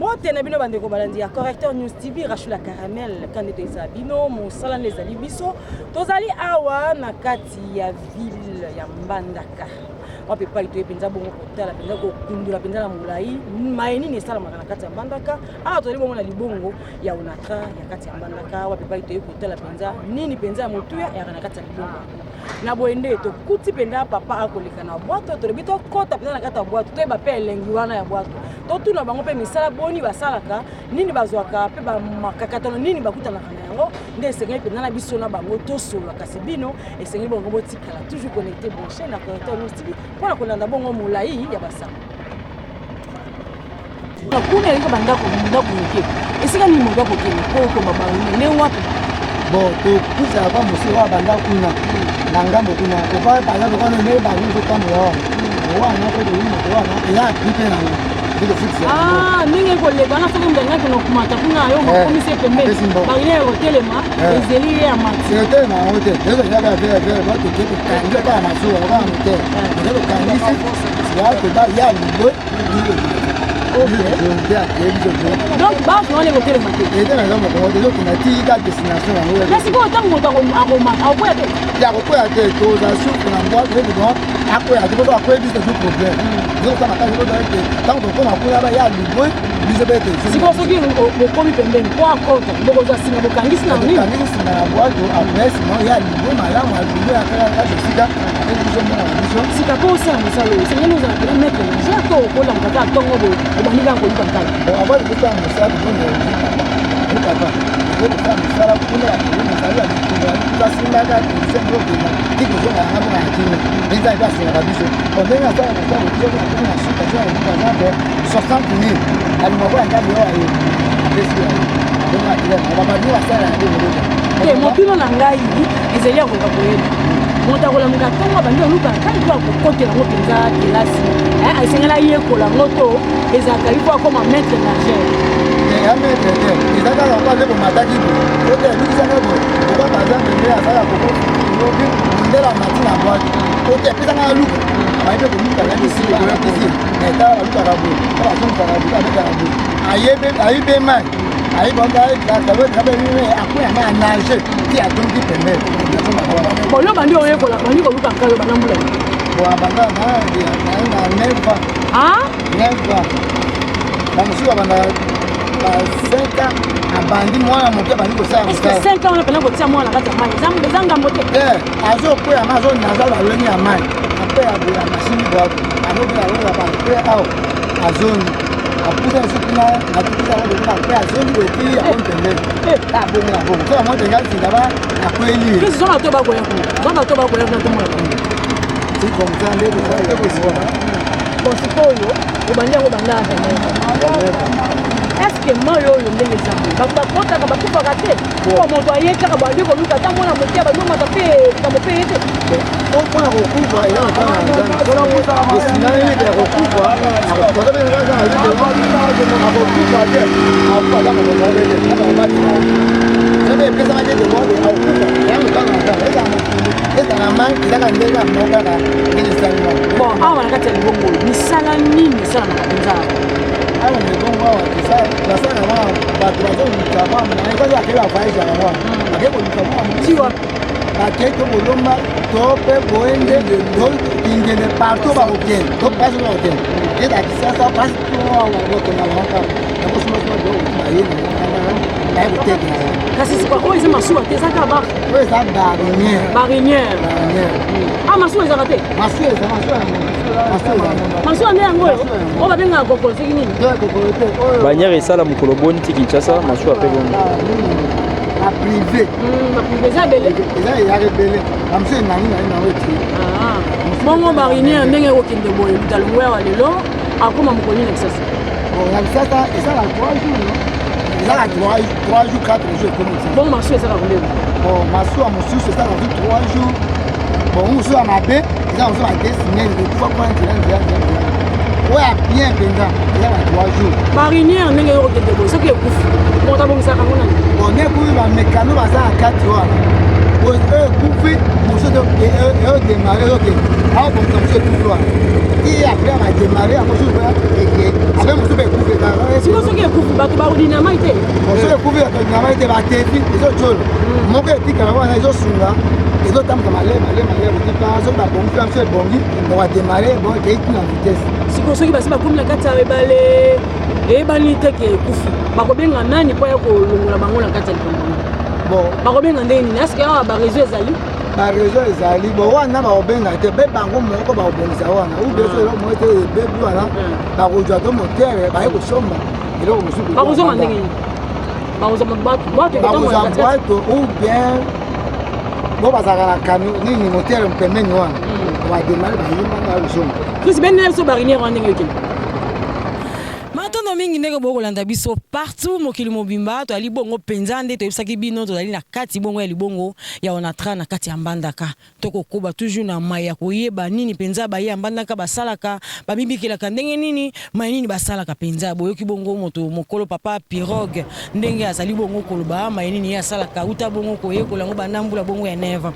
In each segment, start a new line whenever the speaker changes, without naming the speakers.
Mbote na bino bande ko balandi ya correcteur News TV Rachula Caramel kandidat Isabino Mosala les alibiso tozali awa na kati ya ville ya Mbandaka on peut pas y penza bongo kotala penza ko kundula penza na mulai maini ni sala makana kati ya Mbandaka awa tozali bongo na libongo ya Onatra ya kati ya Mbandaka on peut pas y kotala penza nini penza ya motuya ya na kati ya libongo na boende to kuti penda papa akoleka na boato to lebito kota penda na kata boato to ba pe elengi wana ya boato to tuna bango pe misala boni basalaka nini bazwaka pe ba makakatano nini bakutana kana yango nde sengi penda na biso na bango to solo kasi bino esengi bongo botikala toujours connecté branché na correcteur News TV pour la kolanda bongo mulai ya basama na kuna yiko bandako ndako nke esika ni mondako kene ko baba ne wapi
bon to kusa ba musi wa bandako kuna ngambo kuna ko ba ba na ko ne ba ni ko tamu wa na ko ni mo wa na ya kipe na ndio fix
ninge ko le bana so ndanga ko kumata kuna yo makomise pembe ba ile hotel ma ezeli ya ma
hotel na hotel ndio ya ba ba to ke kanje ba na so ba hotel ndio kanisi ya ko ba ya ni
donc bah on est hotel ma
et dans la zone ko de ko na ti ga destination na wo
là si ko tango to ko ma ko ya
ya ko ya te to za su na mwa de do ako ya ko ko e business problem zo kama ka ko da te tango ko na ko ya ba ya libo bizebete
si ko soki ko komi pembeni ko akoto boko za sina ko kangisi na nini
kangisi na boato après no ya libo malamu alibo ya kala ka sika e biso mona biso
sika ko sa musalo sengeni za na mettre je to ko la mkata tongo bo obandika ko yuka kala
avant de faire musalo ko ne papa ko ta musalo ko na ko musalo ya ko ta singa ka sembo ko na diko zo na ha na kini nza ba so na biso on denga sa ko ko ko na sika zo na ko na be 60,000 ali mo ba ngabi yo ayo apesi yo ko na ile na ba ni wa sala na de
mo pino na ngai ezeli ko ka koyeba monta kola muka tongo bandi oluka kai kwa kokotela ngo penza kelasi asengela ye kola ngoto ezaka ifo akoma maître nageur
ya maître de ezaka la kwa lebo mataki bo ote bikisa nebo ko ba za mbele asala ko ko lobi ndela matina boîte ote pesa na luka aibe ko muka ya bisi ko ya bisi eta luka rabo ba so ka rabo ka ka rabo aibe mai aibe onda ka ka be ni akuya ma nage ti atongi pembe
bon lo bandi oye kola bandi ko luka kalo banambula
bo abanga na neva neva bamusuka bana ba 5 ans abandi mwana moke bandi ko sa
est-ce que 5 ans on appelle ko tia mwana kata mai zanga mote
azo ko ya mazo naza la leni ya mai ape ya bu ya machine bo ano bi alo la ba pe ao azoni aputa sikuna atukiza la ba pe azoni ko ti ya on tende ta bo na bo so mo tenga singa ba akweli
qu'est-ce que to ba ko yako zona to ba ko yako to mwana
c'est comme ça les
bon c'est quoi yo obanja ko banda est-ce que moi yo ndenge zambo ba kota ka ba kufa kate ko moto ayeka ka ba ndiko luka ta mwana motia ba noma ka pe ka mo pe ete
on pona ko kufa ina kana ndana kola muta sina ni de ko kufa ko da benga za ali de ma na ko kufa de apa da ko da de na ba ti na de pesa ma de mo de au kufa ya mo kana da eza mo eza na man ida ka ndega mo ka ka ni sala
bon awa na kati ya libongo misala nini sala na kabinza
awa ni bongo awa kisa na sana ma ba tuazo ni kama na kwa ya kila faisha na wa akeko ni kama
tiwa
akeko bolomba tope boende do ingene partout ba hotel to passe ba hotel et da kisa sa passe to wa ko na maka na ko suma do ba yeni na hotel
kasi sikwa ko izema suwa teza ka ba
we za barinière
masuwa ezaka te masuwa nde yango oyo babengaka kokolo soki nini
banyere esala mokolo boni ti kinshasa masuwa mpe boni
na privé
eza ebele
eza ebele bamosu enangi na yango eti
bongo barinière ndenge ekokende boye lutalongo yawa lelo akoma mokolo nini kisasa
na kisasa ezala 3 jours ezala 3 jours 4 jours ekomi
bongo masuwa ezaka koleba
masuwa mosusu ezala 3 jours bon mosusu ya mabe eza mosusu badesine ekufa kuna nzela oyo ya bien mpenza eza na 3 jours
marinière ndenge ekokende boye soki ekufi moto abongisaka ngo nani
bon nekufi bamekano baza na kati wana ekufi mosusu eodemare oke aokomisa mosusu ekufloa ti après bademare yango mosusu eke ape mosusu ekufi
siko soki ekufi bato bakodinamai te
mosusu ekufi dinamai te batefi ezocolo moko etikala wana ezosunga ezotambuka malema otika soki babongi mpe mosusu ebongi bakademare bon ekeiti na vitesse
siko soki basi bakomi na kati ya ebale eyebani teke ekufi bakobenga nani mpo ya kolongola bango na kati ya likambo
bon
bakobenga ndenge nini eske awa bareseau ezali
bareseau ezali bon wana bakobenga te mpe bango moko bakobongisa wana ubeso eloko moko te ebebi wana bakozwa to motere baye kosomba eloko mosusu
bakozoma ndenge nini bakozoma
bwato ou bien bo bazalaka na kami nini motere pembeni wana bademare bayimbanga ya kosomba
krisi bene na biso bariniere wana ndenge yokende matondo mingi ndenge bokolanda biso partout mokili mobimba toali bongo penza nde toyebisaki bino tozali na kati bongo ya libongo ya onatra na kati ya mbandaka tokokoba toujours na mai ya koyeba nini penza baye ya mbandaka basalaka bamibikelaka ndenge nini mai nini basalaka penza boyoki bongo moto mokolo papa pirogue ndenge azali bongo koloba mai nini ye asalaka uta bongo koyekola yango bandambula bongo ya neve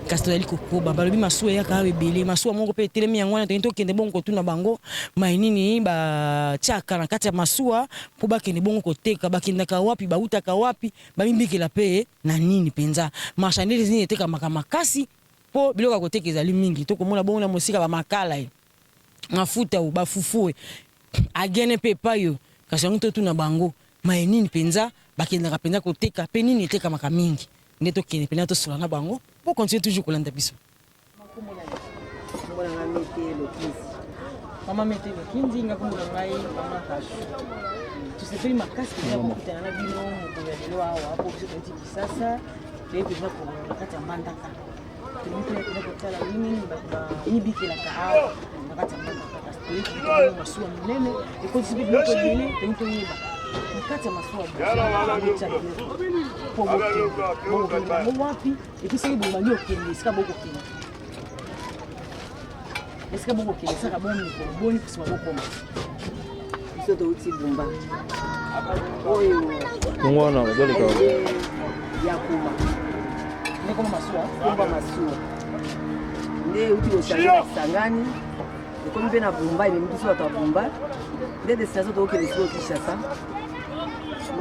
kasi tozali kokoba balobi masuwa eyaka awa ebele masuwa moko mpe etelemi yango wana toyei tokende bongo kotuna bango mai nini batiaka na kati ya masuwa po bakende bongo koteka bakendaka wapi bautaka wapi bamibikela pe na nini penza marchandise nini etekamaka makasi po biloko ya koteka ezali mingi tokomona bongo na mosika bamakala mafuta o bafufu agene pe payo kasi yango totuna bango mai nini penza bakendaka penza koteka pe nini etekamaka mingi nde tokende penza tosola na bango po continue toujours kolanda biso mama metelo kinzi ngakumbuka ngai mama kashu tusepeli makasi ya kukutana na bino mokolo awa hapo kiti kisasa ndio pesa kwa kati ya mbandaka tulipenda kutala nini bibikela awa nakati ya mbandaka kasi tulipenda masuwa mnene iko sibi biloko bile tunitoyiba nakati ya masuwa bongo wapi ikisiki bomba ndio kende sika boko kende est-ce que vous avez ça bon bon pour ça comment c'est de outil bomba oyo
ngwana dole ka
ya kuma ni kama masuwa bomba masuwa nde uti osanga sangani ko mbe na bomba ni mtu sio bomba nde destination to kele sio kishasa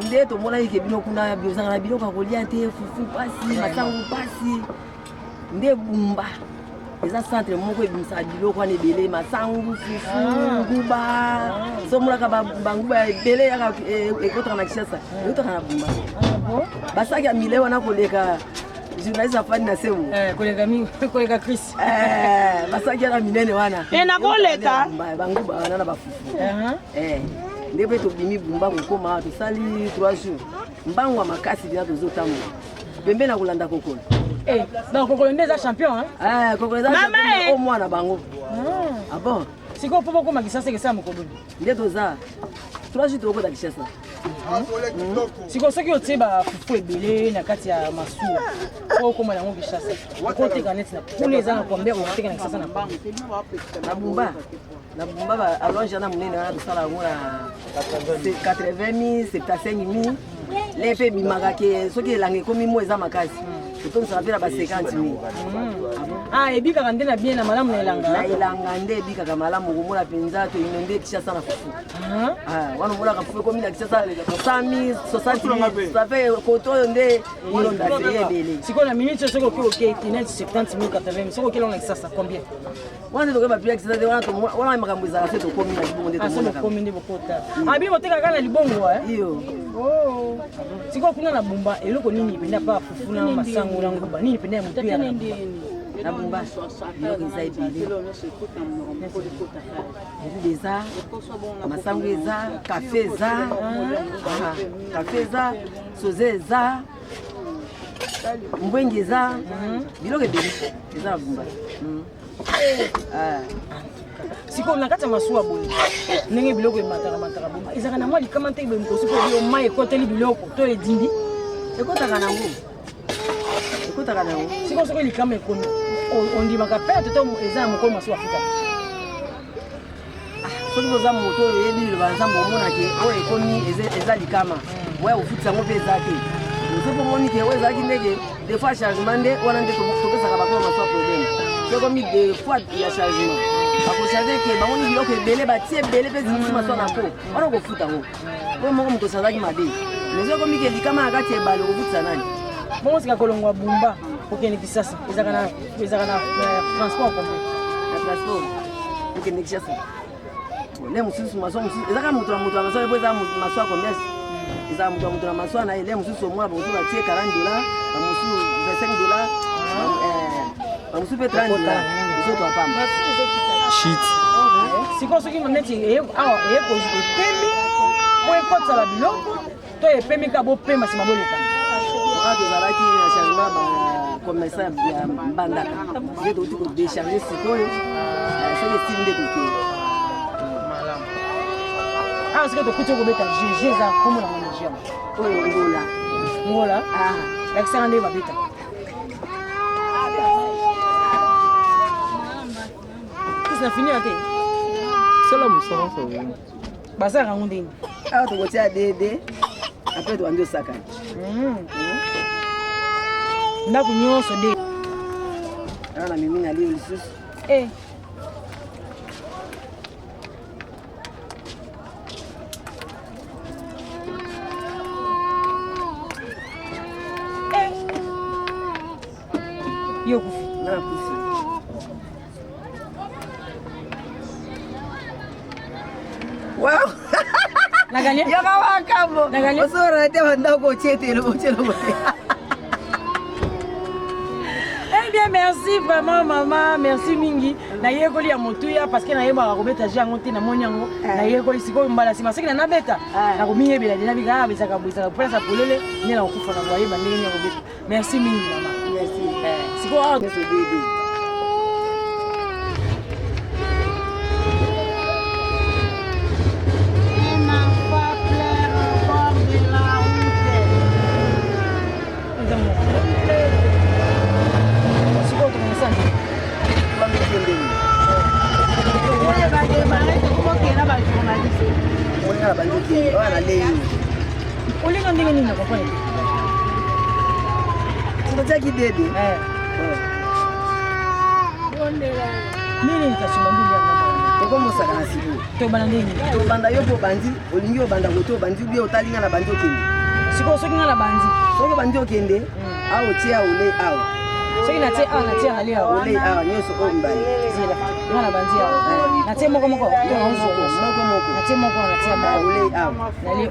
nde to mona yike bino kuna biozanga na bino ka kolia te fufu pasi matangu pasi nde bomba eza centre moko ebimisa biloko wana ebele masangu fufu nguba somolaka banguba ebele yaka ekotaka na kishasa ekotaka na bumba basaki ya mile wana koleka journaliste afani na sebo koleka Chris basaki yana minene wana nakoleka banguba wana na bafufu nde mpe tobimi bumba kokoma tosali 3 jours mbango ya makasi bina tozotambola pembe na kolanda kokolo donc kokolo nde eza champion kokolo eza champion au mwana bango ah bon siko po boko makisasa kesa mokolo nde toza 3 jours tokota kishasa siko soki otie bafufu ebele na kati ya masuwa po okoma yango kishasa okoteka neti na pule eza na combien okoteka na kishasa na bango na bumba allonge na munene wana tosala yango na 80 000 75 000 lepe bimaka ke soki elanga ekomi mo eza makasi totomisaka mpe na ba 50 000 ebikaka nde na bien na malamu na elanga nde ebikaka malamu okomona mpenza toino nde kishasa na fufu wana omonaka fufu ekomi na kishasa 100 000 60 000 sape koto oyo nde ilonda se ebele sikoyo na minute soki oke net 70 000 80 000 soki okelonga kishasa combien wana nde tokeba pia kishasa te wana makambo ezala se tokomi na libongo nde tokomi nde bokota abi botekaka na libongo iyo sikoyo kuna na bumba eloko nini penda pa fufu na masango na nguba nini penda ya mutu ya na bumba biloko eza ebele eza masango eza kafe eza soze eza mbwengi eza biloko ebele eza na bumba sikoyo na kati ya masuwa boye ndenge biloko emataka bomba ezaka na mwa likama te mokosi po bio mai ekoteli biloko to edindi ekotaka nango sikoyo soki likama ekomi ondimaka perte to eza ya mokolo masuwa afuta soki boza moto oyo oyebi liloba nzambe omonake oyo ekomi eza likama oya ofutisa yango mpe eza te soki omoni ke oyo ezalaki ndenge
des fois chargement nde wana nde topesaka bato maswa problème so komi des fois ya chargement bakocharge ke bamoni biloko ebele batie ebele mpe zingisi maswa na po wana kofuta ngo po moko moto osazaki mabe mais so komi ke likama na kati ebale okofutisa nani
bongo sika kolongwa bumba okende kisasa ezaka na transport complet
na transport okende kisasa le mosusu maswa mosusu ezaka moto na maswa po eza maswa commerce ezaka moto na maswa na ye le mosusu omona bamosusu batie $40 bamosusu $25 bamosusu mpe $30 mosusu apamba
shit
sikoyo soki neti awa epemi po ekotisala biloko to epemi ka bopema nsima boleka
oka tozalaki na changement bacommerçant ya mbandaka nde touti kodécharge sikoyo soki esili nde tokee
awa sikoyo tokuti okobeta gg eza komona manager
oyo
ngola lakisaka nde babeta na fini ate
sala mosala
bazaka yango ndenge
awa tokotia dede apres towandi osakani
ndako nyonso de
awa na mimi na lio lisusu
yo kufi
na kufi wow
naganye
yoka wakambo
naganye
osora te bandako ochetelo
Eh bien merci vraiment maman merci mingi na yekoli ya motuya parce que na yeba kobeta jango te na monyango na yekoli siko mbala sima siki na beta na komiyebela dina bika bisaka bwisaka pesa polele ni na kufa na boyeba ndenge kobeta merci mingi maman
merci
siko a olinga ndenge nini na comprendre
totiaki dede
nini nikasuma mbili yango
tokomosaka na siku
tobanda ndenge
tobanda yo mpo bandi olingi obanda kote obandi bie otalinga na bandi okende
sikoyo soki nga na bandi
soki obandi okende awa otia olei awa
soki natie awa natie nali awa
olei awa nyonso oyo mbali
zela nga na bandi awa natie moko natie moko natie moko
olei awa
nali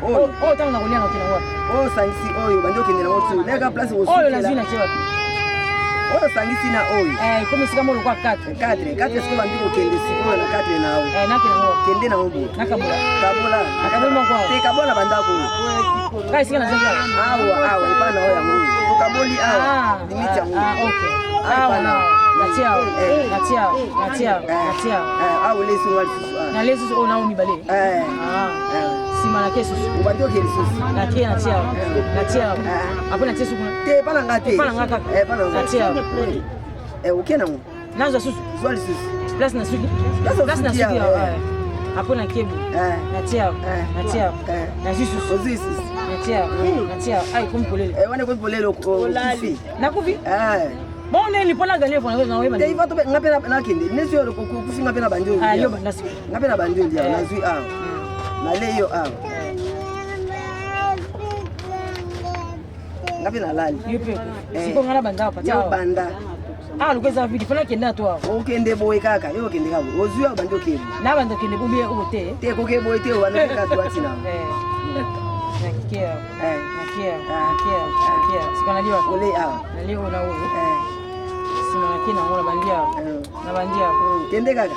oyo ntango nakolia nakokenda wapi
oyo osangisi oyo bandi okende nango tu leka place
oyo nazwi natie wapi
oyo osangisi na oyo
komi esika mo lokwa 4
sikoyo bandi kokende sikoyo na 4 na awa
nakenda ngo
kende nango boye
nakabola
kaboli
moko awa
te kabola bandako
ka esika nazongi
awa epa na oyo yango tokaboli awa limiti yango
awa natie awa
awa olesi nga lisusu
nale lisusu oyo nawo mibale nsima nake susu
obandi oke lisusu
natie awa apres natie suku
te epa na nga te
epa na nga kaka natie awa
oke nango
nazwa susu
zwa lisusu
place na suki awa apres nakebu natie awa nazwi susu
ozwi lisusu
natie awa ekomi polele
wana ekomi polele okufi
nakufi bon neli mpo naganye fo naoyeba
te iva nga mpe nakende nesi oyo okufi nga mpe na bandi oyo
yo banda siko
nga mpe na bandi oyo ndiawa nazwi awa nalei yo awa nga mpe nalali
yo mpe siko nga na banda awa pati
yo
awa
banda
awa luka eza vidi fo nakende na to awa
okende boye kaka yo okende kaka ozwi awa bandi okende
na banda okende bobi oyo te
te koke boye te obanda kaka twati na
siko nali wapi
olei awa
nali oyo na oyo nsima nake nango na bandi awa
kende kaka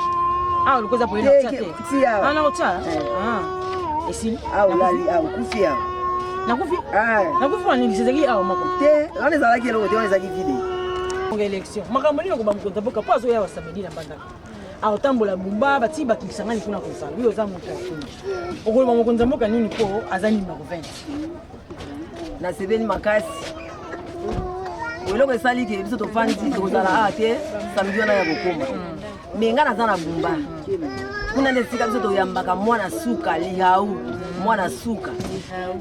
awa luka eza poye nakotia te
ti awa
nakotia esili
awa olali awa okufi awa
nakufi wana nini sezaki awa moko
te wana ezalaki eloko te wana ezalaki vide
élection makambo nini okoba mokonzi mboka mpo azoya basamedi na mbandaka akotambola bumba bati bakilisangani kuna kosala oyo oza moto akini okoloba mokonzi mboka nini mpo aza nini numero 20
nasepeli makasi eloko esaliki biso tofandi tokozala awa te samedi wana ya kokoma me nga naza na bumba kuna nde esika biso toyambaka mwana suka lihau mwana suka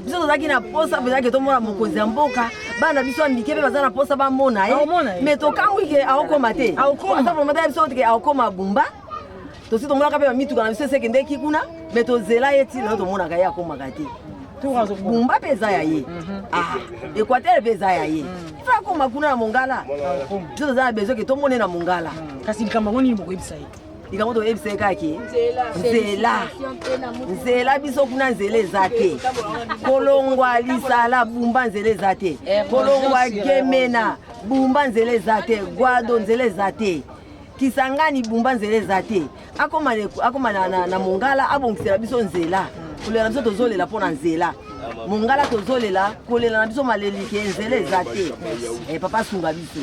biso tozalaki na posa bezalaki tomona mokonzi ya mboka bana biso ya mike mpe baza na posa bamona ye me tokangwike aokoma te ata vraimen biso teke aokoma bumba tosi tomonaka mpe bamituka na biso esekendeki kuna me tozela ye ti lelo tomonaka ye akomaka te bumba mpe eza ya ye équateur mpe eza ya ye ifa akoma kuna na mongala biso toza na besoin ke tomone na mongala
kasi likambo yango nini bokoyebisa ye
likambo toyebisa ye kaki nzela biso kuna nzela eza te kolongwa lisala bumba nzela eza te kolongwa gemena bumba nzela eza te gwado nzela eza te Kisangani bumba nzela eza te akoma na mongala abongisela biso nzela kolela biso tozolela mpo na nzela mongala tozolela kolela na biso maleli ke nzela eza te papa sunga biso